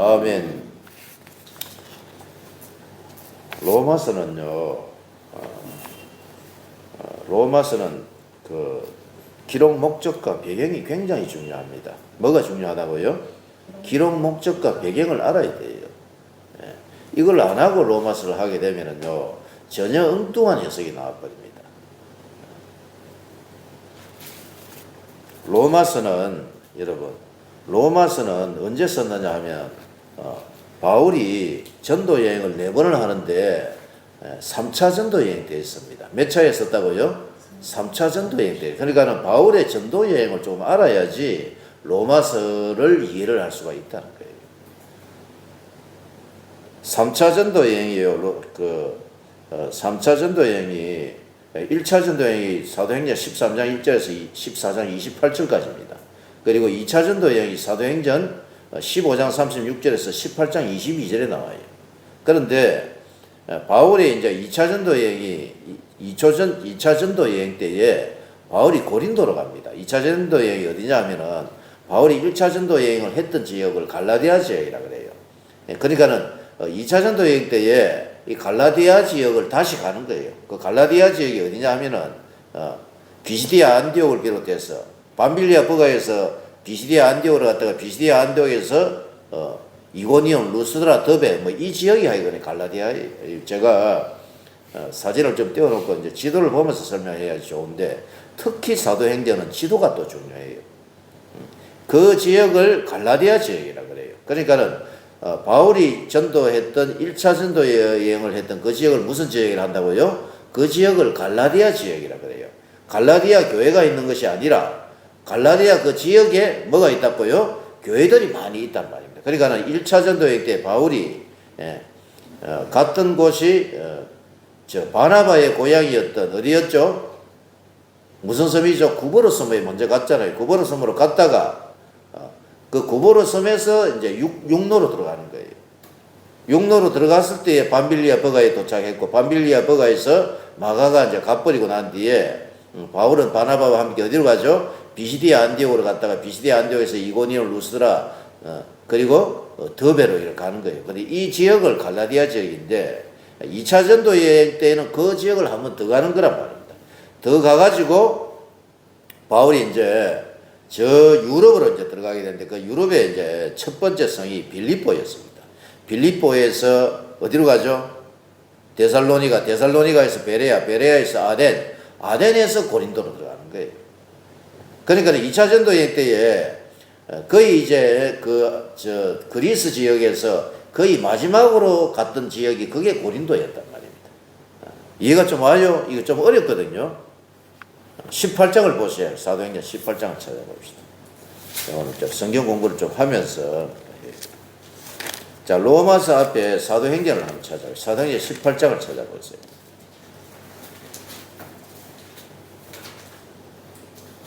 아멘. 로마서는요, 로마서는 그 기록 목적과 배경이 굉장히 중요합니다. 뭐가 중요하다고요? 기록 목적과 배경을 알아야 돼요. 이걸 안 하고 로마서를 하게 되면은요, 전혀 엉뚱한 해석이 나와버립니다. 로마서는 언제 썼느냐 하면, 바울이 전도 여행을 4번을 하는데 3차 전도 여행 때 있습니다. 몇 차에 썼다고요? 3차 전도 여행 때. 그러니까는 바울의 전도 여행을 좀 알아야지 로마서를 이해를 할 수가 있다는 거예요. 3차 전도 여행이요. 3차 전도 여행이 1차 전도 여행이 사도행전 13장 1절에서 14장 28절까지입니다. 그리고 2차 전도 여행이 사도행전 15장 36절에서 18장 22절에 나와요. 그런데 바울의 이제 2차 전도 여행이 2차 전도 여행 때에 바울이 고린도로 갑니다. 2차 전도 여행이 어디냐 하면은 바울이 1차 전도 여행을 했던 지역을 갈라디아 지역이라 그래요. 그러니까는 2차 전도 여행 때에 이 갈라디아 지역을 다시 가는 거예요. 그 갈라디아 지역이 어디냐 하면은 비시디아 안디옥을 비롯해서 밤빌리아 버가에서 비시디아 안디옥으로 갔다가 비시디아 안디옥에서 이고니온, 루스드라, 더베 뭐 이 지역이 하여간에 갈라디아예요. 제가 사진을 좀 띄워놓고 이제 지도를 보면서 설명해야지 좋은데 특히 사도행전은 지도가 또 중요해요. 그 지역을 갈라디아 지역이라 그래요. 그러니까는 바울이 전도했던 1차 전도 여행을 했던 그 지역을 무슨 지역이라 한다고요? 그 지역을 갈라디아 지역이라 그래요. 갈라디아 교회가 있는 것이 아니라 갈라디아 그 지역에 뭐가 있다고요? 교회들이 많이 있단 말입니다. 그러니까 1차 전도 여행 때 바울이 갔던 곳이 바나바의 고향이었던 어디였죠? 무슨 섬이죠? 구버로 섬에 먼저 갔잖아요. 구버로 섬으로 갔다가 그 구버로 섬에서 이제 육로로 들어가는 거예요. 육로로 들어갔을 때 밤빌리아 버가에 도착했고 밤빌리아 버가에서 마가가 이제 가버리고 난 뒤에 바울은 바나바와 함께 어디로 가죠? 비시디아 안디옥으로 갔다가 비시디아 안디옥에서 이고니온, 루스드라 그리고 더베로 이렇게 가는 거예요. 근데 이 지역을 갈라디아 지역인데 2차 전도 여행 때는 그 지역을 한 번 더 가는 거란 말입니다. 더 가가지고 바울이 이제 저 유럽으로 이제 들어가게 되는데 그 유럽의 이제 첫 번째 성이 빌립보였습니다. 빌립보에서 어디로 가죠? 데살로니가에서 베레아, 베레아에서 아덴에서 고린도로 들어가는 거예요. 그러니까 2차 전도 여행 때에 거의 이제 그리스 지역에서 거의 마지막으로 갔던 지역이 그게 고린도였단 말입니다. 이해가 좀 와요? 이거 좀 어렵거든요. 18장을 보세요. 사도행전 18장을 찾아봅시다. 오늘 좀 성경 공부를 좀 하면서 자 로마서 앞에 사도행전을 한번 찾아보세요. 사도행전 18장을 찾아보세요.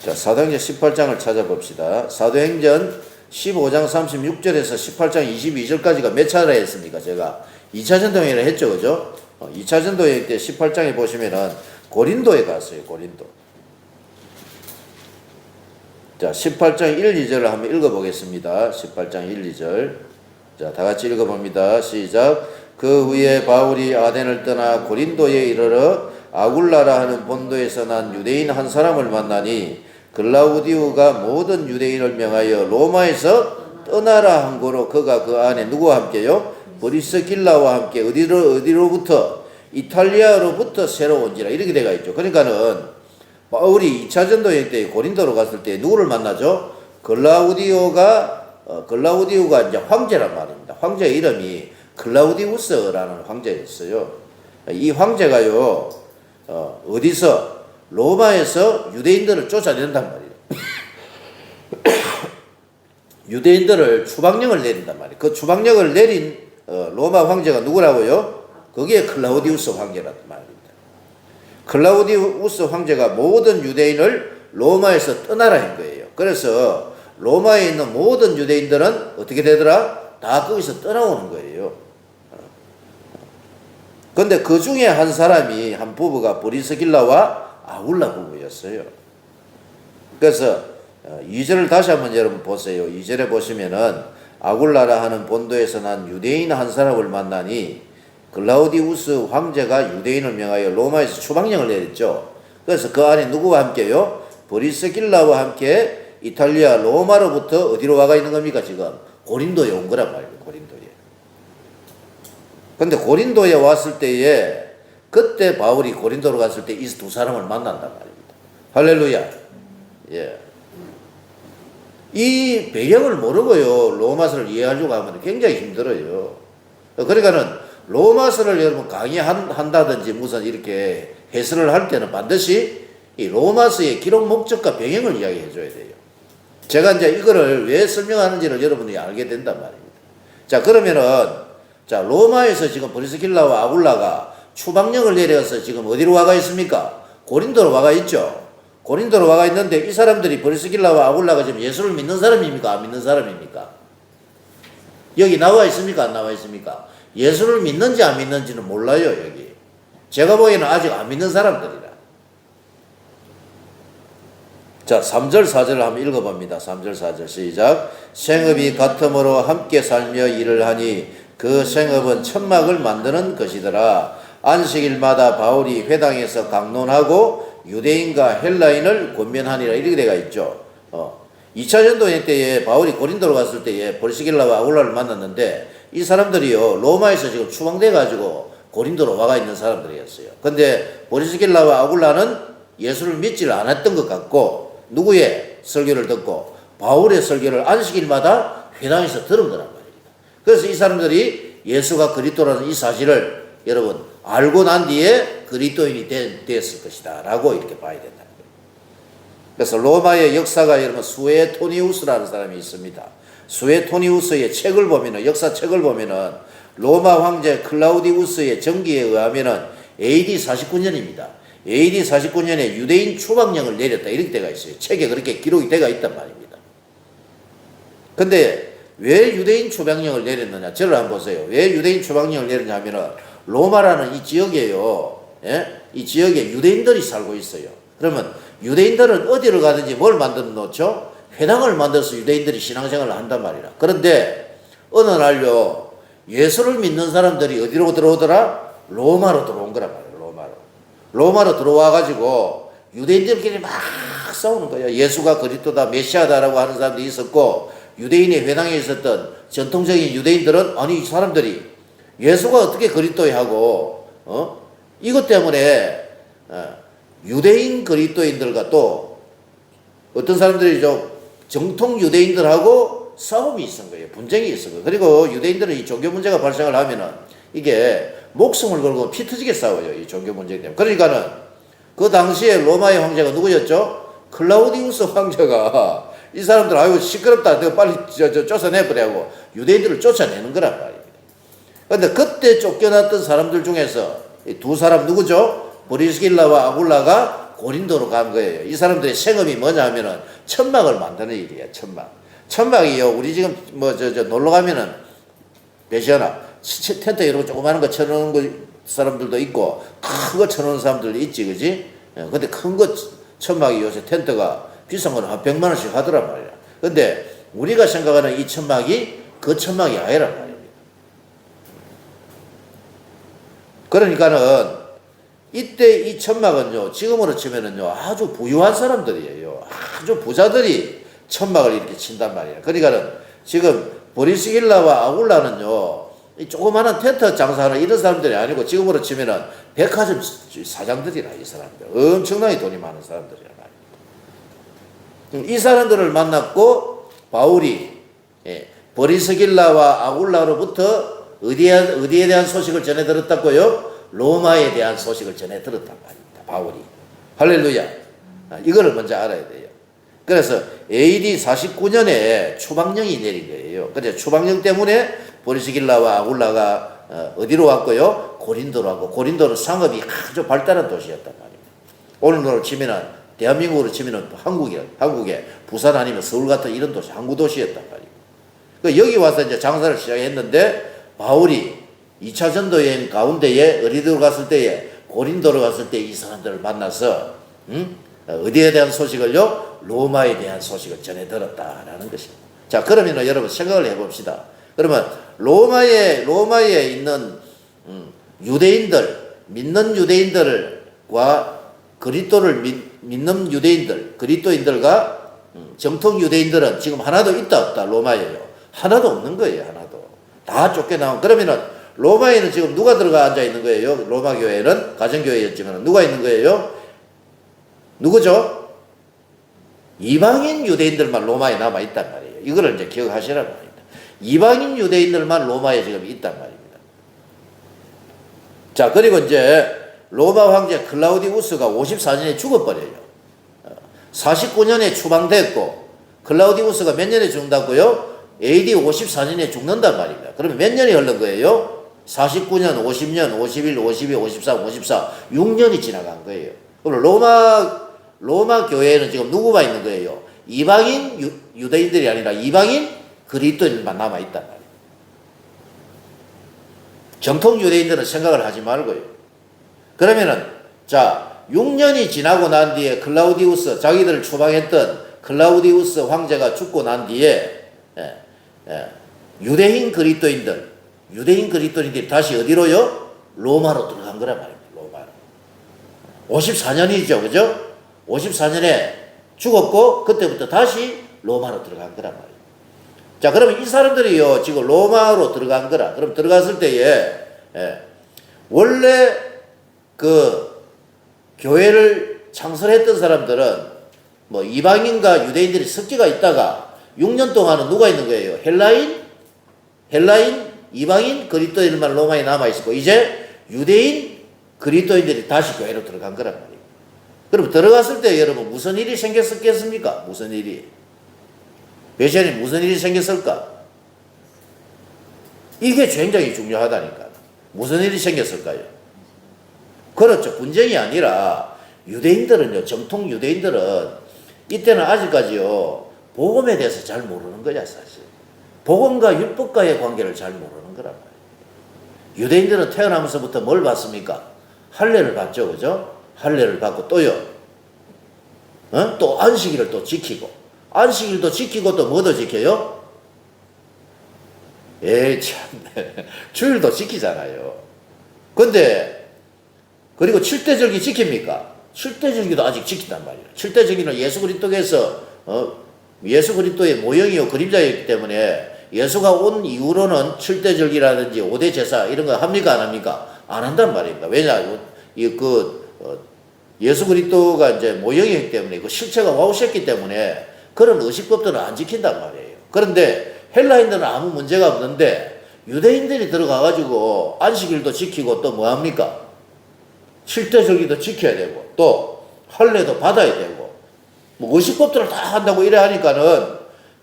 자, 사도행전 18장을 찾아봅시다. 사도행전 15장 36절에서 18장 22절까지가 몇 차례 했습니까? 제가 2차 전도여행을 했죠, 그죠? 2차 전도여행 때 18장에 보시면은 고린도에 갔어요, 고린도. 자, 18장 1, 2절을 한번 읽어보겠습니다. 18장 1, 2절. 자, 다 같이 읽어봅니다. 시작. 그 후에 바울이 아덴을 떠나 고린도에 이르러 아굴라라 하는 본도에서 난 유대인 한 사람을 만나니 글라우디우가 모든 유대인을 명하여 로마에서 떠나라 한 거로 그가 그 안에 누구와 함께요? 브리스길라와 함께 어디로부터? 이탈리아로부터 새로 온지라 이렇게 돼가 있죠. 그러니까는 바울이 2차 전도 여행 때 고린도로 갔을 때 누구를 만나죠? 글라우디우가 이제 황제란 말입니다. 황제의 이름이 클라우디우스라는 황제였어요. 이 황제가요, 어디서? 로마에서 유대인들을 쫓아낸단 말이에요. 유대인들을 추방령을 내린단 말이에요. 그 추방령을 내린 로마 황제가 누구라고요? 그게 클라우디우스 황제란 말입니다. 클라우디우스 황제가 모든 유대인을 로마에서 떠나라 한 거예요. 그래서 로마에 있는 모든 유대인들은 어떻게 되더라? 다 거기서 떠나오는 거예요. 그런데 그 중에 한 사람이 한 부부가 브리스길라와 아굴라 부부였어요. 그래서 2절을 다시 한번 여러분 보세요. 2절에 보시면은 아굴라라 하는 본도에서 난 유대인 한 사람을 만나니 글라우디우스 황제가 유대인을 명하여 로마에서 추방령을 내렸죠. 그래서 그 안에 누구와 함께요? 브리스길라와 함께 이탈리아 로마로부터 어디로 와가 있는 겁니까? 지금 고린도에 온 거란 말이에요. 고린도에. 근데 고린도에 왔을 때에 그때 바울이 고린도로 갔을 때 이 두 사람을 만난단 말입니다. 할렐루야. 예. 이 배경을 모르고요 로마서를 이해하려고 하면 굉장히 힘들어요. 그러니까는 로마서를 여러분 강의한다든지 무슨 이렇게 해설을 할 때는 반드시 이 로마서의 기록 목적과 배경을 이야기해 줘야 돼요. 제가 이제 이거를 왜 설명하는지를 여러분이 알게 된단 말입니다. 자, 그러면은 자, 로마에서 지금 브리스길라와 아굴라가 추방령을 내려서 지금 어디로 와가 있습니까? 고린도로 와가 있죠. 고린도로 와가 있는데 이 사람들이 브리스길라와 아굴라가 지금 예수를 믿는 사람입니까? 안 믿는 사람입니까? 여기 나와 있습니까? 안 나와 있습니까? 예수를 믿는지 안 믿는지는 몰라요, 여기. 제가 보기에는 아직 안 믿는 사람들이라. 자, 3절, 4절을 한번 읽어봅니다. 3절, 4절 시작. 생업이 같음으로 함께 살며 일을 하니 그 생업은 천막을 만드는 것이더라. 안식일마다 바울이 회당에서 강론하고 유대인과 헬라인을 권면하니라. 이렇게 되어 있죠. 2차 전도행 때에 바울이 고린도로 갔을 때에 브리스길라와 아굴라를 만났는데 이 사람들이요 로마에서 지금 추방돼 가지고 고린도로 와가 있는 사람들이었어요. 근데 브리스길라와 아굴라는 예수를 믿지를 않았던 것 같고 누구의 설교를 듣고 바울의 설교를 안식일마다 회당에서 들은 거란 말입니다. 그래서 이 사람들이 예수가 그리스도라는 이 사실을 여러분 알고 난 뒤에 그리스도인이 되었을 것이다 라고 이렇게 봐야 된다는 거예요. 그래서 로마의 역사가 여러분 수에토니우스라는 사람이 있습니다. 수에토니우스의 책을 보면은 역사책을 보면은 로마 황제 클라우디우스의 정기에 의하면은 AD 49년입니다. AD 49년에 유대인 추방령을 내렸다 이렇게 되어 있어요. 책에 그렇게 기록이 되어 있단 말입니다. 근데 왜 유대인 추방령을 내렸느냐? 저를 한번 보세요. 왜 유대인 추방령을 내렸냐 하면은 로마라는 이 지역에요. 예? 이 지역에 유대인들이 살고 있어요. 그러면 유대인들은 어디를 가든지 뭘 만들어 놓죠? 회당을 만들어서 유대인들이 신앙생활을 한단 말이라. 그런데 어느 날요 예수를 믿는 사람들이 어디로 들어오더라? 로마로 들어온 거란 말이에요. 로마로 들어와 가지고 유대인들끼리 막 싸우는 거예요. 예수가 그리스도다 메시아다라고 하는 사람들이 있었고 유대인의 회당에 있었던 전통적인 유대인들은 아니 이 사람들이 예수가 어떻게 그리스도야 하고 이것 때문에 유대인 그리스도인들과 또 어떤 사람들이죠 정통 유대인들하고 싸움이 있은 거예요. 분쟁이 있은 거예요. 그리고 유대인들은 이 종교 문제가 발생을 하면은 이게 목숨을 걸고 피 터지게 싸워요. 이 종교 문제 때문에. 그러니까는 그 당시에 로마의 황제가 누구였죠? 클라우디우스 황제가 이 사람들 아유 시끄럽다. 내가 빨리 쫓아내버리고 유대인들을 쫓아내는 거란 말입니다. 그런데 그때 쫓겨났던 사람들 중에서 이 두 사람 누구죠? 브리스길라와 아굴라가 고린도로 간 거예요. 이 사람들의 생업이 뭐냐 하면은 천막을 만드는 일이에요. 천막이요. 우리 지금 놀러 가면은 배시하나 텐트 이런 거 조그마한 거 쳐놓은 거 사람들도 있고 큰 거 쳐놓은 사람들도 있지, 그지? 근데 큰 거 천막이 요새 텐트가 비싼 거는 한 100만 원씩 하더란 말이야. 근데 우리가 생각하는 이 천막이 그 천막이 아니란 말입니다. 그러니까는 이때 이 천막은요 지금으로 치면은요 아주 부유한 사람들이에요. 아주 부자들이 천막을 이렇게 친단 말이에요. 그러니까는 지금 브리스길라와 아굴라는요 이 조그마한 텐트 장사하는 이런 사람들이 아니고 지금으로 치면은 백화점 사장들이라 이 사람들 엄청나게 돈이 많은 사람들이란 말이에요. 이 사람들을 만났고 바울이 브리스길라와 아굴라로부터 어디에 대한 소식을 전해 들었다고요? 로마에 대한 소식을 전해 들었단 말입니다. 바울이. 할렐루야. 이거를 먼저 알아야 돼요. 그래서 AD 49년에 추방령이 내린 거예요. 그래서 추방령 때문에 브리스길라와 아굴라가 어디로 왔고요? 고린도로 왔고 고린도는 상업이 아주 발달한 도시였단 말입니다. 오늘날로 치면은 대한민국으로 치면은 한국의 부산 아니면 서울 같은 이런 도시, 항구 도시였단 말이에요. 그러니까 여기 와서 이제 장사를 시작했는데 바울이 2차 전도여행 가운데에 어디로 갔을 때에 고린도로 갔을 때 이 사람들을 만나서 어디에 대한 소식을요? 로마에 대한 소식을 전해 들었다라는 것입니다. 자, 그러면 여러분 생각을 해봅시다. 그러면 로마에 있는 유대인들, 믿는 유대인들과 그리스도를 믿는 유대인들, 그리스도인들과 정통 유대인들은 지금 하나도 있다 없다 로마에요. 하나도 없는 거예요. 하나도. 다 쫓겨나온. 그러면은 로마에는 지금 누가 들어가 앉아 있는 거예요? 로마 교회는 가정교회였지만 누가 있는 거예요? 누구죠? 이방인 유대인들만 로마에 남아 있단 말이에요. 이거를 이제 기억하시란 말입니다. 이방인 유대인들만 로마에 지금 있단 말입니다. 자, 그리고 이제 로마 황제 클라우디우스가 54년에 죽어버려요. 49년에 추방됐고, 클라우디우스가 몇 년에 죽는다고요? AD 54년에 죽는단 말입니다. 그러면 몇 년이 흐른 거예요? 49년, 50년, 51, 52, 53, 54, 6년이 지나간 거예요. 그럼 로마 교회에는 지금 누구가 있는 거예요? 이방인 유대인들이 아니라 이방인 그리스도인만 남아있단 말이에요. 정통 유대인들은 생각을 하지 말고요. 그러면은, 자, 6년이 지나고 난 뒤에 클라우디우스, 자기들을 추방했던 클라우디우스 황제가 죽고 난 뒤에, 유대인 그리스도인들이 다시 어디로요? 로마로 들어간 거란 말입니다. 로마로. 54년이죠. 그죠? 54년에 죽었고, 그때부터 다시 로마로 들어간 거란 말이에요. 자, 그러면 이 사람들이요, 지금 로마로 들어간 거라. 그럼 들어갔을 때에, 원래 그 교회를 창설했던 사람들은 뭐 이방인과 유대인들이 섞여가 있다가 6년 동안은 누가 있는 거예요? 헬라인, 이방인, 그리스도인만 로마에 남아있었고, 이제 유대인, 그리스도인들이 다시 교회로 들어간 거란 말이에요. 그럼 들어갔을 때 여러분 무슨 일이 생겼겠습니까? 무슨 일이? 베시안이 무슨 일이 생겼을까? 이게 굉장히 중요하다니까. 무슨 일이 생겼을까요? 그렇죠. 분쟁이 아니라 유대인들은요, 정통 유대인들은 이때는 아직까지요, 복음에 대해서 잘 모르는 거야, 사실. 복음과 율법과의 관계를 잘 모르는 거란 말이에요. 유대인들은 태어나면서부터 뭘 받습니까? 할례를 받죠, 그죠? 할례를 받고 또요, 또 안식일을 또 지키고, 안식일도 지키고 또 뭐도 지켜요? 참, 주일도 지키잖아요. 근데, 그리고 칠대절기 지킵니까? 칠대절기도 아직 지킨단 말이에요. 칠대절기는 예수 그리스도께서, 예수 그리스도의 모형이요, 그림자이기 때문에 예수가 온 이후로는 칠대절기라든지 5대 제사 이런 거 합니까? 안 합니까? 안 한단 말입니다. 왜냐, 예수 그리스도가 이제 모형이기 때문에 그 실체가 와우셨기 때문에 그런 의식법들은 안 지킨단 말이에요. 그런데 헬라인들은 아무 문제가 없는데 유대인들이 들어가가지고 안식일도 지키고 또 뭐 합니까? 칠대절기도 지켜야 되고 또 할례도 받아야 되고 뭐 의식법들을 다 한다고 이래 하니까는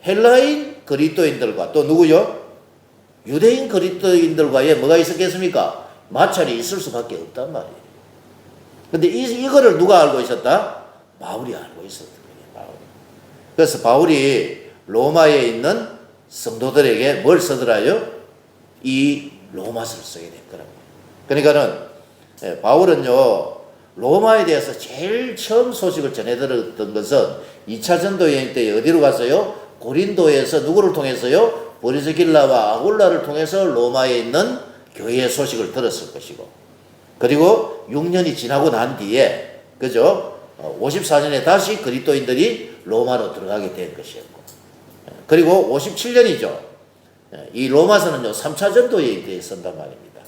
헬라인 그리스도인들과 또 누구요? 유대인 그리스도인들과의 뭐가 있었겠습니까? 마찰이 있을 수밖에 없단 말이에요. 근데 이거를 누가 알고 있었다? 바울이 알고 있었던 거예요. 바울이. 그래서 바울이 로마에 있는 성도들에게 뭘 쓰더라요? 이 로마서를 쓰게 된 거라고. 그러니까는 바울은요, 로마에 대해서 제일 처음 소식을 전해들었던 것은 2차 전도 여행 때 어디로 갔어요? 고린도에서 누구를 통해서요? 브리스길라와 아굴라를 통해서 로마에 있는 교회의 소식을 들었을 것이고, 그리고 6년이 지나고 난 뒤에, 그죠? 54년에 다시 그리스도인들이 로마로 들어가게 된 것이었고, 그리고 57년이죠. 이 로마서는요, 3차 전도 여행 때 쓴단 말입니다.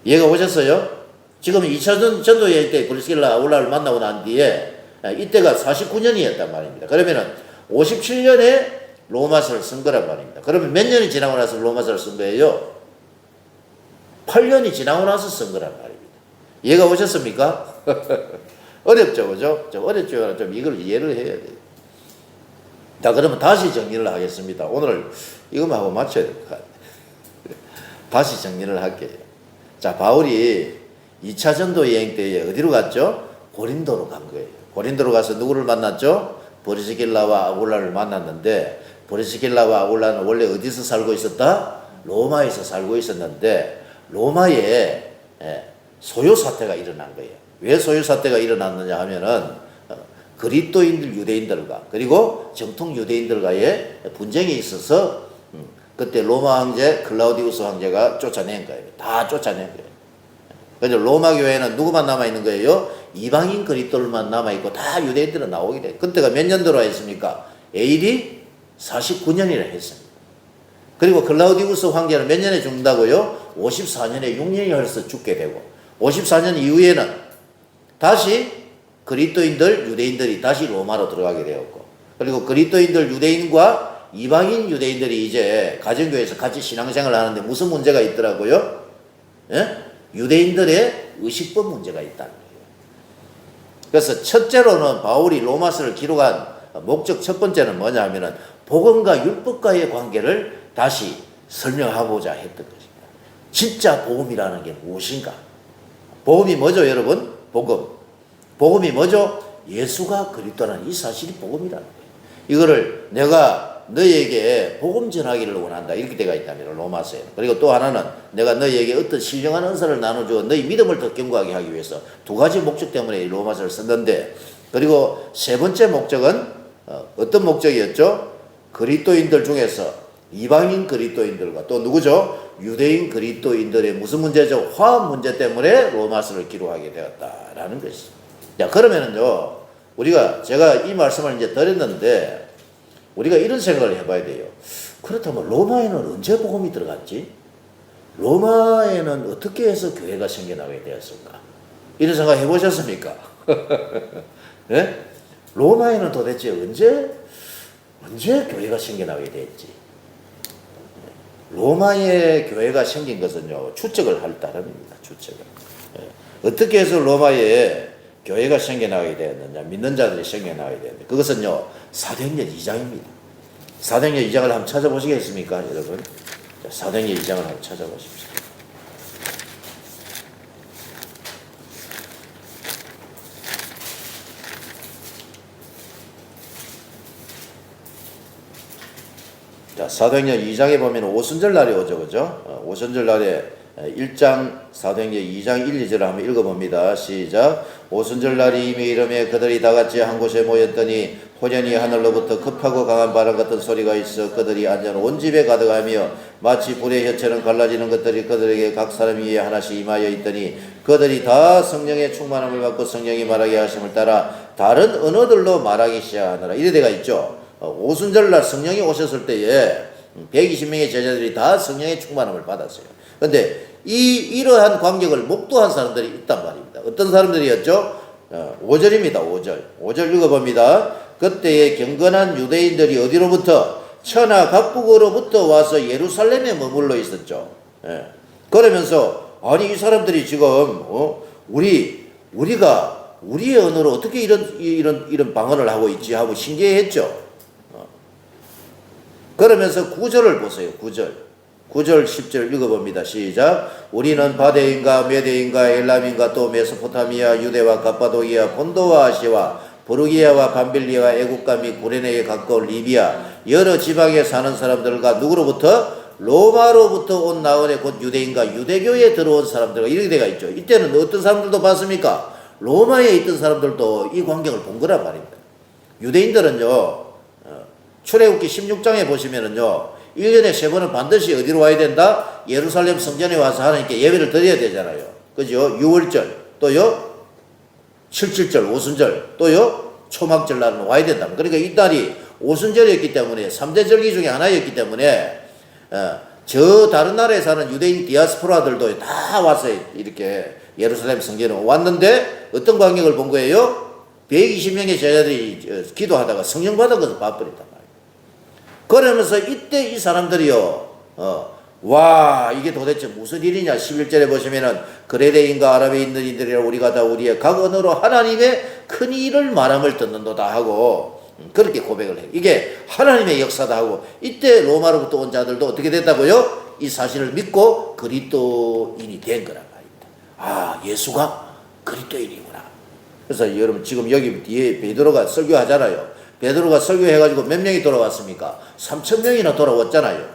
이해가 오셨어요? 지금 2차 전도 여행 때 브리스길라 아굴라를 만나고 난 뒤에, 이때가 49년이었단 말입니다. 그러면은 57년에 로마서를 쓴 거란 말입니다. 그러면 몇 년이 지나고 나서 로마서를 쓴 거예요? 8년이 지나고 나서 쓴 거란 말입니다. 이해가 오셨습니까? 어렵죠, 그죠? 좀 어렵지만 좀 이걸 이해를 해야 돼요. 자, 그러면 다시 정리를 하겠습니다. 오늘 이것만 하고 맞춰야 될 것 같아요. 다시 정리를 할게요. 자, 바울이 2차 전도 여행 때에 어디로 갔죠? 고린도로 간 거예요. 고린도로 가서 누구를 만났죠? 브리스길라와 아굴라를 만났는데, 브리스길라와 아굴라는 원래 어디서 살고 있었다? 로마에서 살고 있었는데, 로마에 소요사태가 일어난 거예요. 왜 소요사태가 일어났느냐 하면은, 그리스도인들 유대인들과 그리고 정통 유대인들과의 분쟁이 있어서 그때 로마 황제 클라우디우스 황제가 쫓아낸 거예요. 다 쫓아낸 거예요. 그래서 로마 교회는 누구만 남아있는 거예요? 이방인 그리스도들만 남아있고 다 유대인들은 나오게 돼요. 그때가 몇 년도로 했습니까? AD 49년이라 했습니다. 그리고 클라우디우스 황제는 몇 년에 죽는다고요? 54년에 6년이 흘러서 죽게 되고 54년 이후에는 다시 그리스도인들, 유대인들이 다시 로마로 들어가게 되었고 그리고 그리스도인들, 유대인과 이방인 유대인들이 이제 가정교회에서 같이 신앙생활을 하는데 무슨 문제가 있더라고요? 예? 유대인들의 의식법 문제가 있다는 거예요. 그래서 첫째로는 바울이 로마서를 기록한 목적 첫 번째는 뭐냐 하면은 복음과 율법과의 관계를 다시 설명하고자 했던 것입니다. 진짜 복음이라는 게 무엇인가? 복음이 뭐죠, 여러분? 복음. 복음이 뭐죠? 예수가 그리스도라는 이 사실이 복음이라는 거예요. 이거를 내가 너희에게 복음 전하기를 원한다. 이렇게 되어 있답니다. 로마서에. 그리고 또 하나는 내가 너희에게 어떤 신령한 은사를 나눠주어 너희 믿음을 더 견고하게 하기 위해서 두 가지 목적 때문에 이 로마서를 썼는데 그리고 세 번째 목적은 어떤 목적이었죠? 그리스도인들 중에서 이방인 그리스도인들과 또 누구죠? 유대인 그리스도인들의 무슨 문제죠? 화합 문제 때문에 로마서를 기록하게 되었다라는 것이죠. 자, 그러면은요, 제가 이 말씀을 이제 드렸는데, 우리가 이런 생각을 해봐야 돼요. 그렇다면 로마에는 언제 복음이 들어갔지? 로마에는 어떻게 해서 교회가 생겨나게 되었을까? 이런 생각 해보셨습니까? 네? 로마에는 도대체 언제 교회가 생겨나게 됐지? 로마의 교회가 생긴 것은요, 추측을 할 따름입니다. 추측을. 어떻게 해서 로마에 교회가 생겨나게 되었느냐, 믿는 자들이 생겨나게 되었느냐, 그것은요, 사도행전 2장입니다. 사도행전 2장을 한번 찾아보시겠습니까, 여러분? 자, 사도행전 2장을 한번 찾아보십시오. 자, 사도행전 2장에 보면 오순절 날이 오죠, 그죠? 오순절 날에 1장 사도행전 2장 1, 2절을 한번 읽어봅니다. 시작. 오순절 날이 이미 이름에 그들이 다같이 한 곳에 모였더니 호련히 하늘로부터 급하고 강한 바람 같은 소리가 있어 그들이 앉아 온 집에 가득하며 마치 불의 혀처럼 갈라지는 것들이 그들에게 각 사람 위에 하나씩 임하여 있더니 그들이 다 성령의 충만함을 받고 성령이 말하게 하심을 따라 다른 언어들로 말하기 시작하느라. 이래 데가 있죠. 오순절 날 성령이 오셨을 때에 120명의 제자들이 다 성령의 충만함을 받았어요. 그런데 이러한 광경을 목도한 사람들이 있단 말입니다. 어떤 사람들이었죠? 5절입니다. 5절 읽어봅니다. 그때에 경건한 유대인들이 어디로부터? 천하 각국으로부터 와서 예루살렘에 머물러 있었죠. 그러면서 아니 이 사람들이 지금 우리가 우리의 언어로 어떻게 이런 방언을 하고 있지 하고 신기해했죠. 그러면서 9절을 보세요. 9절 10절 읽어봅니다. 시작. 우리는 바데인가 메데인가 엘람인가 또 메소포타미아 유대와 갑바도기아 본도와 아시와 부르기아와 밤빌리아 애국가 및 구레네에 가까운 리비아 여러 지방에 사는 사람들과 누구로부터? 로마로부터 온 나그네 곧 유대인과 유대교에 들어온 사람들과 이렇게 돼가 있죠. 이때는 어떤 사람들도 봤습니까? 로마에 있던 사람들도 이 광경을 본 거란 말입니다. 유대인들은요, 출애굽기 16장에 보시면은요, 1년에 3번은 반드시 어디로 와야 된다? 예루살렘 성전에 와서 하나님께 예배를 드려야 되잖아요. 그죠? 6월절, 또요, 7.7절, 오순절, 또요, 초막절 날은 와야 된다. 그러니까 이 날이 오순절이었기 때문에 3대 절기 중에 하나였기 때문에 저 다른 나라에 사는 유대인 디아스포라들도 다 와서 이렇게 예루살렘 성전에 왔는데 어떤 광경을 본 거예요? 120명의 제자들이 기도하다가 성령 받은 것을 봐버렸단 말이에요. 그러면서 이때 이 사람들이요, 와, 이게 도대체 무슨 일이냐? 11절에 보시면은, 그레데인과 아랍에 있는 이들이라 우리가 다 우리의 각 언어로 하나님의 큰 일을 말함을 듣는도다 하고, 그렇게 고백을 해요. 이게 하나님의 역사다 하고, 이때 로마로부터 온 자들도 어떻게 됐다고요? 이 사실을 믿고 그리스도인이 된 거란 말입니다. 아, 예수가 그리스도인이구나. 그래서 여러분, 지금 여기 뒤에 베드로가 설교하잖아요. 베드로가 설교해가지고 몇 명이 돌아왔습니까? 3,000명이나 돌아왔잖아요.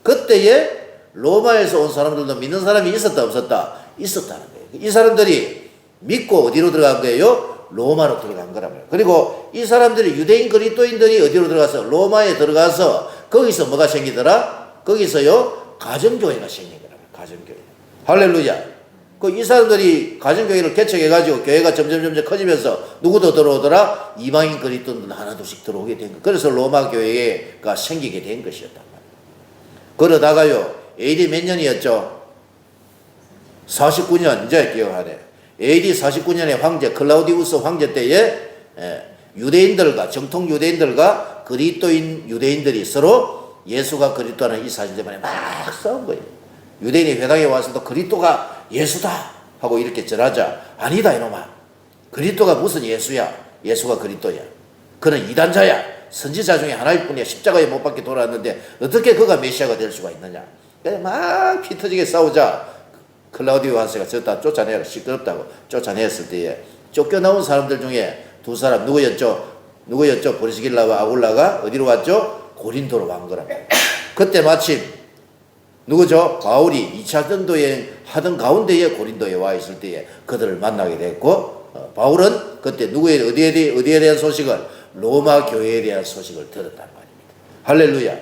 그때에 로마에서 온 사람들도 믿는 사람이 있었다 없었다? 있었다는 거예요. 이 사람들이 믿고 어디로 들어간 거예요? 로마로 들어간 거란 말이에요. 그리고 이 사람들이 유대인 그리스도인들이 어디로 들어가서 로마에 들어가서 거기서 뭐가 생기더라? 거기서요 가정교회가 생긴 거란 말이에요. 가정교회. 할렐루야. 이 사람들이 가정교회를 개척해가지고 교회가 점점 커지면서 누구도 들어오더라? 이방인 그리스도인들 하나둘씩 들어오게 된 거. 그래서 로마 교회가 생기게 된 것이었단 말이에요. 그러다가요, AD 몇 년이었죠? 49년, 이제 기억하네. AD 49년에 황제, 클라우디우스 황제 때에 유대인들과, 정통 유대인들과 그리스도인 유대인들이 서로 예수가 그리스도라는 이 사실 때문에 막 싸운 거예요. 유대인이 회당에 와서도 그리스도가 예수다 하고 이렇게 전하자. 아니다 이놈아. 그리스도가 무슨 예수야. 예수가 그리스도야. 그는 이단자야. 선지자 중에 하나일 뿐이야. 십자가에 못 박혀 돌아왔는데 어떻게 그가 메시아가 될 수가 있느냐. 그래 막 피 터지게 싸우자. 클라우디오 한세가 저다 쫓아내라. 시끄럽다고 쫓아냈을 때에 쫓겨나온 사람들 중에 두 사람 누구였죠? 브리스길라와 아굴라가 어디로 왔죠? 고린도로 간 거랍니다. 그때 마침 누구죠? 바울이 2차 전도여행 하던 가운데에 고린도에 와 있을 때에 그들을 만나게 됐고, 바울은 그때 어디에 대한 소식을? 로마 교회에 대한 소식을 들었단 말입니다. 할렐루야.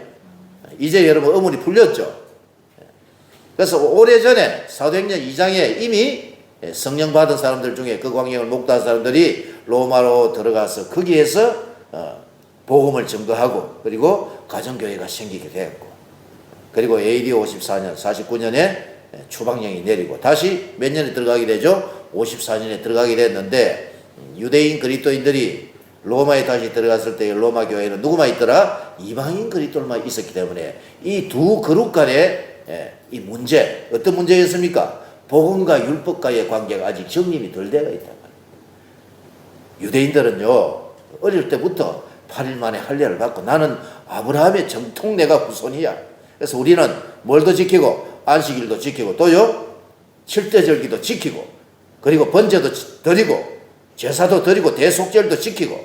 이제 여러분 어물이 풀렸죠? 그래서 오래전에 사도행전 2장에 이미 성령 받은 사람들 중에 그 광경을 목도한 사람들이 로마로 들어가서 거기에서 복음을 증거하고 그리고 가정교회가 생기게 되었고, 그리고 AD 54년, 49년에 추방령이 내리고 다시 몇 년에 들어가게 되죠? 54년에 들어가게 됐는데, 유대인 그리스도인들이 로마에 다시 들어갔을 때 로마 교회는 누구만 있더라? 이방인 그리스도만 있었기 때문에 이 두 그룹 간의 이 문제, 어떤 문제였습니까? 복음과 율법과의 관계가 아직 정립이 덜 되어 있단 말이에요. 유대인들은요, 어릴 때부터 8일 만에 할례를 받고 나는 아브라함의 정통 내가 후손이야. 그래서 우리는 뭘도 지키고 안식일도 지키고 또요 7대 절기도 지키고 그리고 번제도 드리고 제사도 드리고 대속절도 지키고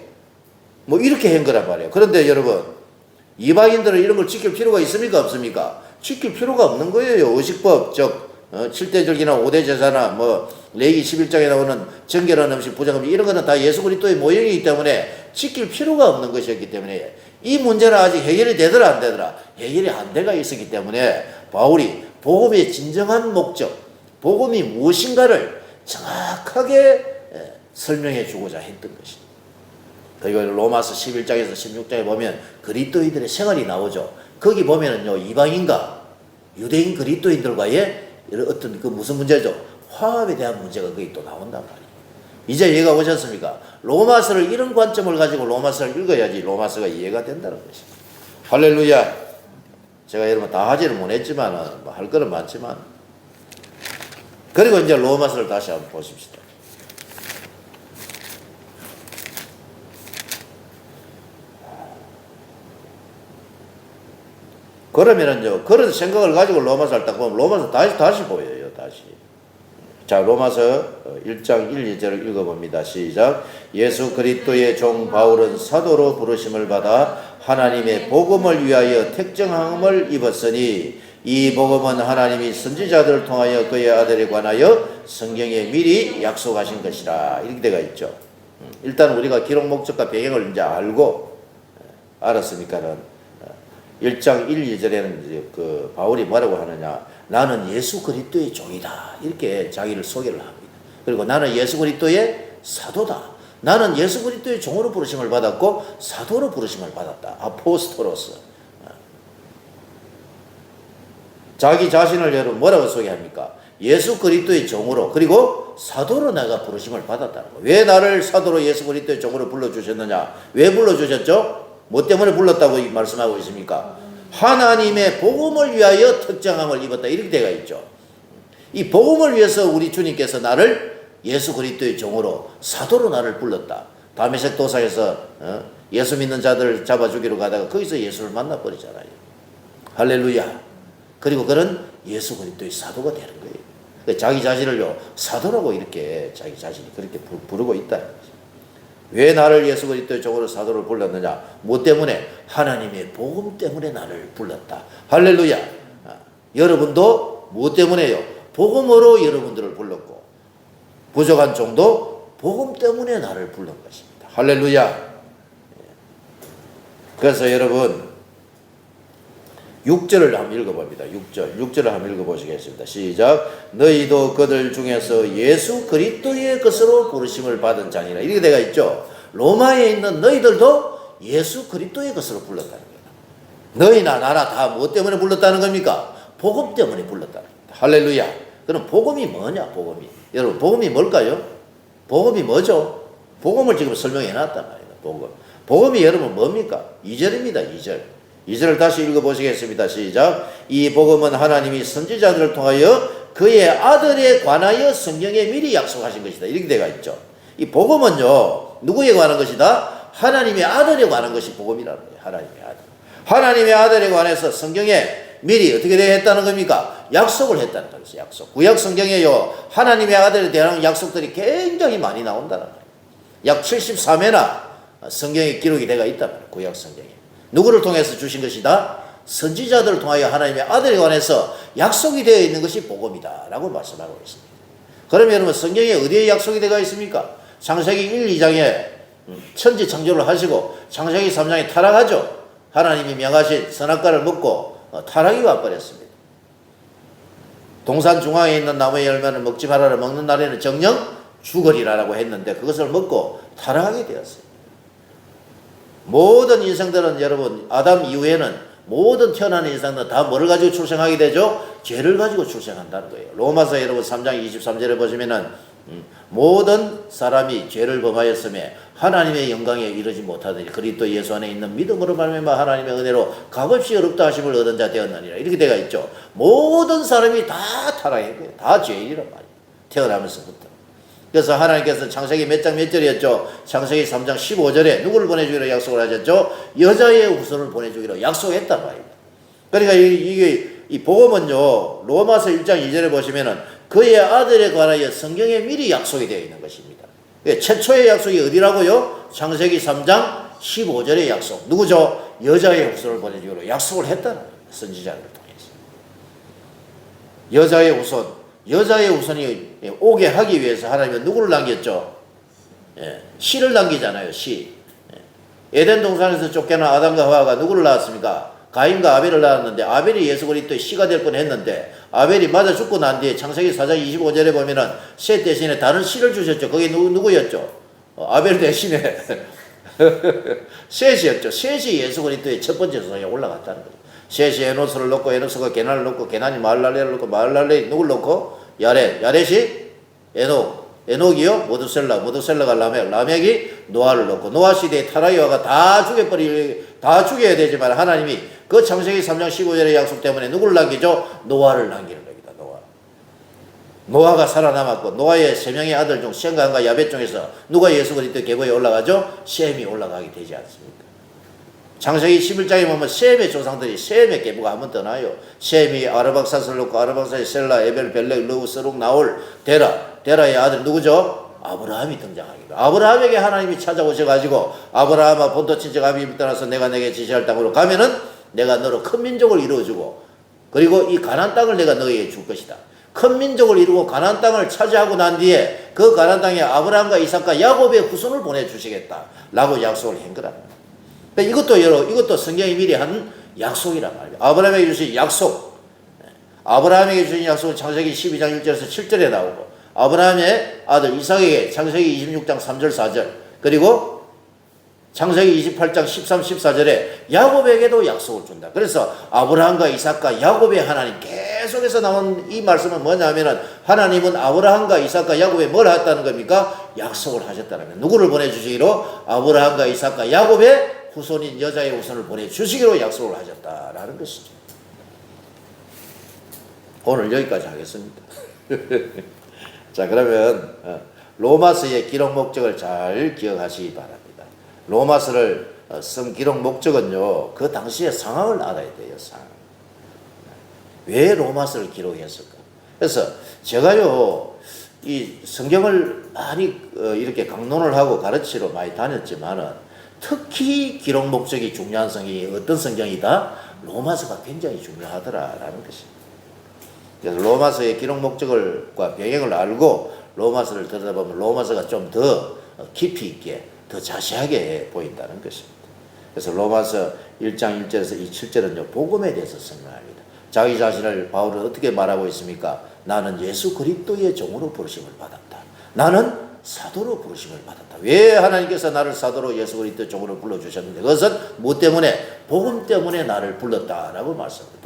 뭐 이렇게 한 거란 말이에요. 그런데 여러분, 이방인들은 이런 걸 지킬 필요가 있습니까 없습니까? 지킬 필요가 없는 거예요. 의식법, 즉 7대 절기나 5대 제사나 뭐 레위기 11장에 나오는 정결한 음식, 부정 음식 이런 거는 다 예수 그리스도의 모형이기 때문에 지킬 필요가 없는 것이었기 때문에 이 문제는 아직 해결이 되더라 안 되더라? 해결이 안 돼가 있었기 때문에 바울이 복음의 진정한 목적, 복음이 무엇인가를 정확하게 설명해 주고자 했던 것입니다. 그리고 로마서 11장에서 16장에 보면 그리스도인들의 생활이 나오죠. 거기 보면은요, 이방인과 유대인 그리스도인들과의 어떤 그 무슨 문제죠? 화합에 대한 문제가 거기 또 나온단 말이에요. 이제 이해가 오셨습니까? 로마서를 이런 관점을 가지고 로마서를 읽어야지 로마서가 이해가 된다는 것입니다. 할렐루야. 제가 여러분 다 하지는 못했지만 뭐 할 거는 많지만, 그리고 이제 로마서를 다시 한번 보십시다. 그러면은요, 그런 생각을 가지고 로마서를 딱 보면 로마서 다시 보여요. 다시. 자, 로마서 1장 1, 2절을 읽어봅니다. 시작. 예수 그리스도의 종 바울은 사도로 부르심을 받아 하나님의 복음을 위하여 택정함을 입었으니 이 복음은 하나님이 선지자들을 통하여 그의 아들에 관하여 성경에 미리 약속하신 것이라. 이렇게 되어 있죠. 일단 우리가 기록 목적과 배경을 이제 알았으니까는 1장 1, 2절에는 그 바울이 뭐라고 하느냐? 나는 예수 그리스도의 종이다. 이렇게 자기를 소개를 합니다. 그리고 나는 예수 그리스도의 사도다. 나는 예수 그리스도의 종으로 부르심을 받았고 사도로 부르심을 받았다. 아포스토로스. 자기 자신을 여러분 뭐라고 소개합니까? 예수 그리스도의 종으로 그리고 사도로 내가 부르심을 받았다는 거예요. 왜 나를 사도로 예수 그리스도의 종으로 불러주셨느냐? 왜 불러주셨죠? 뭐 때문에 불렀다고 말씀하고 있습니까? 하나님의 복음을 위하여 특정함을 입었다. 이렇게 되어 있죠. 이 복음을 위해서 우리 주님께서 나를 예수 그리스도의 종으로 사도로 나를 불렀다. 다메섹 도상에서 예수 믿는 자들 잡아 죽이러 가다가 거기서 예수를 만나버리잖아요. 할렐루야. 그리고 그런 예수 그리스도의 사도가 되는 거예요. 자기 자신을요 사도라고 이렇게 자기 자신이 그렇게 부르고 있다. 왜 나를 예수 그리스도의 종으로 사도를 불렀느냐? 뭐 때문에? 하나님의 복음 때문에 나를 불렀다. 할렐루야. 여러분도 뭐 때문에요? 복음으로 여러분들을 불렀고 부족한 종도 복음 때문에 나를 부른 것입니다. 할렐루야. 그래서 여러분 6절을 한번 읽어봅니다. 6절을 한번 읽어보시겠습니다. 시작. 너희도 그들 중에서 예수 그리스도의 것으로 부르심을 받은 자니라. 이렇게 되어 있죠. 로마에 있는 너희들도 예수 그리스도의 것으로 불렀다는 거예요. 너희나 나나 다 무엇 때문에 불렀다는 겁니까? 복음 때문에 불렀다는 겁니다. 할렐루야. 그럼 복음이 뭐냐? 복음이. 여러분 복음이 뭘까요? 복음이 뭐죠? 복음을 지금 설명해 놨단 말이에요. 복음. 복음이 여러분 뭡니까? 2절입니다. 2절. 2절을 다시 읽어보시겠습니다. 시작. 이 복음은 하나님이 선지자들을 통하여 그의 아들에 관하여 성경에 미리 약속하신 것이다. 이렇게 되어 있죠. 이 복음은요, 누구에 관한 것이다? 하나님의 아들에 관한 것이 복음이라는 거예요. 하나님의 아들. 하나님의 아들에 관해서 성경에 미리 어떻게 되어 했다는 겁니까? 약속을 했다는 거죠. 약속. 구약 성경에요, 하나님의 아들에 대한 약속들이 굉장히 많이 나온다는 거예요. 약 73회나 성경에 기록이 되어 있단 말이에요. 구약 성경에. 누구를 통해서 주신 것이다? 선지자들을 통하여 하나님의 아들에 관해서 약속이 되어 있는 것이 복음이다 라고 말씀하고 있습니다. 그러면 여러분 성경에 어디에 약속이 되어 있습니까? 창세기 1, 2장에 천지 창조를 하시고 창세기 3장에 타락하죠. 하나님이 명하신 선악과를 먹고 타락이 와버렸습니다. 동산 중앙에 있는 나무의 열매를 먹지 말아라. 먹는 날에는 정령 죽으리라고 했는데 그것을 먹고 타락하게 되었어요. 모든 인생들은 여러분 아담 이후에는 모든 태어나는 인생들은 다 뭐를 가지고 출생하게 되죠? 죄를 가지고 출생한다는 거예요. 로마서 여러분 3장 23절에 보시면은 모든 사람이 죄를 범하였음에 하나님의 영광에 이르지 못하더니 그리스도 예수 안에 있는 믿음으로 말미암아 하나님의 은혜로 값없이 어렵다 하심을 얻은 자 되었느니라. 이렇게 되어 있죠. 모든 사람이 다 타락했고요. 다 죄인이란 말이에요. 태어나면서부터. 그래서 하나님께서 창세기 몇 장 몇 절이었죠? 창세기 3장 15절에 누구를 보내주기로 약속을 하셨죠? 여자의 후손을 보내주기로 약속했단 말입니다. 그러니까 이 복음은요, 로마서 1장 2절에 보시면은 그의 아들에 관하여 성경에 미리 약속이 되어 있는 것입니다. 최초의 약속이 어디라고요? 창세기 3장 15절의 약속. 누구죠? 여자의 후손을 보내주기로 약속을 했다는 거예요. 선지자를 통해서. 여자의 후손이 오게 하기 위해서 하나님은 누구를 남겼죠? 씨를 남기잖아요. 씨. 에덴 동산에서 쫓겨난 아담과 하와가 누구를 낳았습니까? 가인과 아벨을 낳았는데 아벨이 예수 그리스도의 씨가 될 뻔했는데 아벨이 맞아 죽고 난 뒤에 창세기 4장 25절에 보면은 셋 대신에 다른 씨를 주셨죠. 그게 누구였죠? 아벨 대신에 셋이었죠. 셋이 예수 그리스도의 첫 번째 조상에 올라갔다는 거죠. 셋이 에노스를 놓고 에노스가 게난을 놓고 게난이 마할랄레를 놓고 마할랄레이 누굴 놓고 야렛이 에녹이요 모두셀라가 라멕이 노아를 놓고 노아 시대에 타락이와가 다 죽여야 되지만 하나님이 그 창세기 3장 15절의 약속 때문에 누구를 남기죠? 노아를 남기는 겁니다. 노아가 살아남았고 노아의 세 명의 아들 중 셈과 야벳 중에서 누가 예수 그리스도 계보에 올라가죠? 셈이 올라가게 되지 않습니까? 창세기 11장에 보면 셈의 조상들이 셈의 계보가 한번 떠나요. 셈이 아르박사스를 놓고 아르박사의 셀라, 에벨, 벨렉, 르우, 스룩, 나올, 데라의 아들 누구죠? 아브라함이 등장합니다. 아브라함에게 하나님이 찾아오셔가지고 아브라함아 본토 친척 아비집을 떠나서 내가 내게 지시할 땅으로 가면은 내가 너로 큰 민족을 이루어주고 그리고 이 가나안 땅을 내가 너에게 줄 것이다. 큰 민족을 이루고 가나안 땅을 차지하고 난 뒤에 그 가나안 땅에 아브라함과 이삭과 야곱의 후손을 보내주시겠다 라고 약속을 한 거라. 이것도 성경이 미리 한 약속이란 말이에요. 아브라함에게 주신 약속. 아브라함에게 주신 약속은 창세기 12장 1절에서 7절에 나오고 아브라함의 아들 이삭에게 창세기 26장 3절 4절 그리고 창세기 28장 13, 14절에 야곱에게도 약속을 준다. 그래서 아브라함과 이삭과 야곱의 하나님 계속해서 나온 이 말씀은 뭐냐면은 하나님은 아브라함과 이삭과 야곱에 뭘 했다는 겁니까? 약속을 하셨다는 거예요. 누구를 보내주시기로? 아브라함과 이삭과 야곱의 후손인 여자의 후손을 보내주시기로 약속을 하셨다라는 것이죠. 오늘 여기까지 하겠습니다. 자, 그러면 로마서의 기록 목적을 잘 기억하시기 바랍니다. 로마서를 쓴 기록 목적은요, 그 당시의 상황을 알아야 돼요, 상황. 왜 로마서를 기록했을까? 그래서 제가요, 이 성경을 많이 이렇게 강론을 하고 가르치러 많이 다녔지만은 특히 기록 목적이 중요한 성경이 어떤 성경이다? 로마서가 굉장히 중요하더라라는 것입니다. 그래서 로마서의 기록 목적과 배경을 알고 로마서를 들여다보면 로마서가 좀 더 깊이 있게 더 자세하게 보인다는 것입니다. 그래서 로마서 1장 1절에서 7절은요 복음에 대해서 설명합니다. 자기 자신을 바울은 어떻게 말하고 있습니까? 나는 예수 그리스도의 종으로 부르심을 받았다. 나는 사도로 부르심을 받았다. 왜 하나님께서 나를 사도로 예수 그리스도 종으로 불러주셨는데 그것은 무엇 때문에? 복음 때문에 나를 불렀다라고 말씀합니다.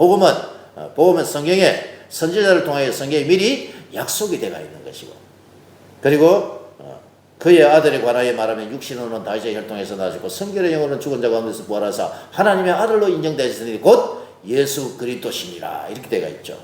복음은 성경에 선지자를 통하여 성경에 미리 약속이 되어 있는 것이고 그리고 그의 아들에 관하여 말하면 육신으로는 다윗의 혈통에서 나셨고 성결의 영으로는 죽은 자 가운데서 부활하사 하나님의 아들로 인정되셨으니 곧 예수 그리스도시니라 이렇게 되어 있죠.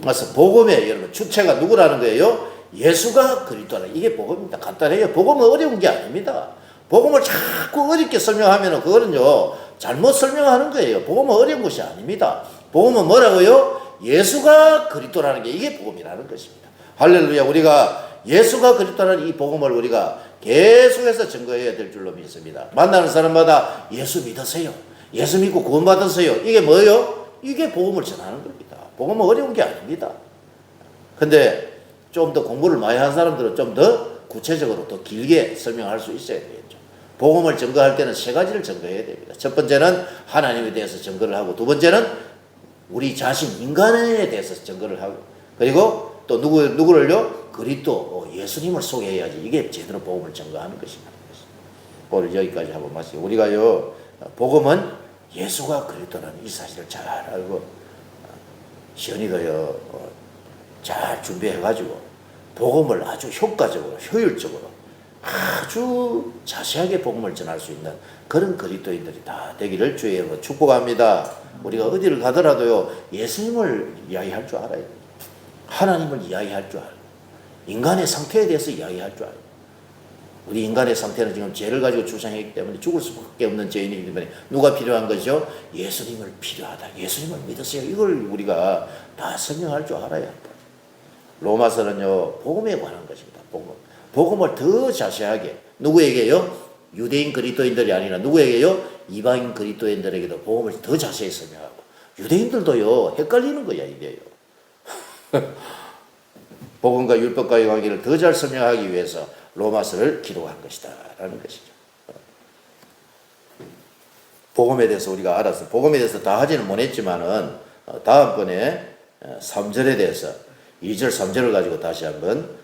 그래서 복음의 여러분 주체가 누구라는 거예요? 예수가 그리스도라. 이게 복음입니다. 간단해요. 복음은 어려운 게 아닙니다. 복음을 자꾸 어렵게 설명하면 그거는요 잘못 설명하는 거예요. 복음은 어려운 것이 아닙니다. 복음은 뭐라고요? 예수가 그리스도라는 게 이게 복음이라는 것입니다. 할렐루야. 우리가 예수가 그리스도라는 이 복음을 우리가 계속해서 증거해야 될 줄로 믿습니다. 만나는 사람마다 예수 믿으세요. 예수 믿고 구원 받으세요. 이게 뭐예요? 이게 복음을 전하는 겁니다. 복음은 어려운 게 아닙니다. 근데 좀 더 공부를 많이 한 사람들은 좀 더 구체적으로 더 길게 설명할 수 있어야 되겠죠. 복음을 증거할 때는 세 가지를 증거해야 됩니다. 첫 번째는 하나님에 대해서 증거를 하고 두 번째는 우리 자신 인간에 대해서 증거를 하고 그리고 또 누구를요? 그리스도 예수님을 소개해야지 이게 제대로 복음을 증거하는 것입니다. 오늘 여기까지 하고 마치고 우리가요 복음은 예수가 그리스도라는 이 사실을 잘 알고 시연이도요 잘 준비해가지고 복음을 아주 효과적으로 효율적으로 아주 자세하게 복음을 전할 수 있는 그런 그리스도인들이 다 되기를 주의 이름으로 축복합니다. 우리가 어디를 가더라도요 예수님을 이야기할 줄 알아야 돼요. 하나님을 이야기할 줄 알아요. 인간의 상태에 대해서 이야기할 줄 알아요. 우리 인간의 상태는 지금 죄를 가지고 출생했기 때문에 죽을 수밖에 없는 죄인이기 때문에 누가 필요한 거죠? 예수님을 필요하다. 예수님을 믿으세요. 이걸 우리가 다 설명할 줄 알아야 합니다. 로마서는요 복음에 관한 것입니다. 복음을 더 자세하게 누구에게요? 유대인 그리스도인들이 아니라 누구에게요? 이방인 그리스도인들에게도 복음을 더 자세히 설명하고 유대인들도요 헷갈리는 거야 이게요. 복음과 율법과의 관계를 더 잘 설명하기 위해서 로마서를 기록한 것이다 라는 것이죠. 복음에 대해서 우리가 알아서 복음에 대해서 다 하지는 못했지만은 다음번에 3절에 대해서 2절 3절을 가지고 다시 한번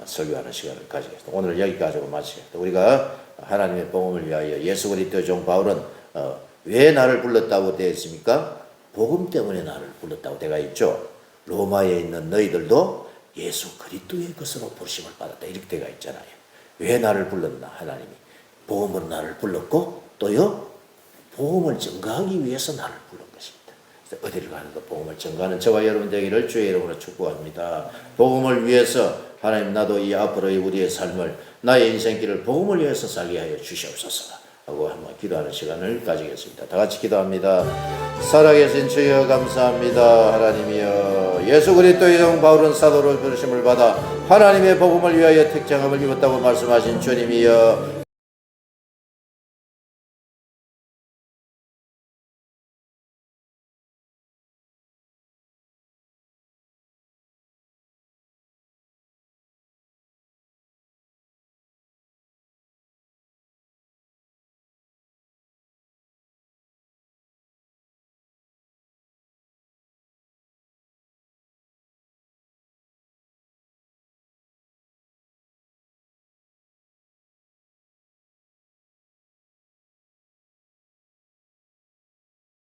설교하는 시간을 가지겠습니다. 오늘 여기까지 하고 마치겠습니다. 우리가 하나님의 복음을 위하여 예수 그리스도의 종 바울은 왜 나를 불렀다고 되어 있습니까? 복음 때문에 나를 불렀다고 되어 있죠. 로마에 있는 너희들도 예수 그리스도의 것으로 부르심을 받았다 이렇게 되어 있잖아요. 왜 나를 불렀나? 하나님이 복음으로 나를 불렀고 또요 복음을 증거하기 위해서 나를 불른 것입니다. 그래서 어디를 가는가 복음을 증거하는 저와 여러분 되기를 주의 이름으로 축복합니다. 복음을 위해서 하나님 나도 이 앞으로의 우리의 삶을 나의 인생길을 복음을 위해서 살게 하여 주시옵소서 하고 한번 기도하는 시간을 가지겠습니다. 다 같이 기도합니다. 살아계신 주여 감사합니다. 하나님이여 예수 그리스도의 종 바울은 사도로 부르심을 받아 하나님의 복음을 위하여 택정함을 입었다고 말씀하신 주님이여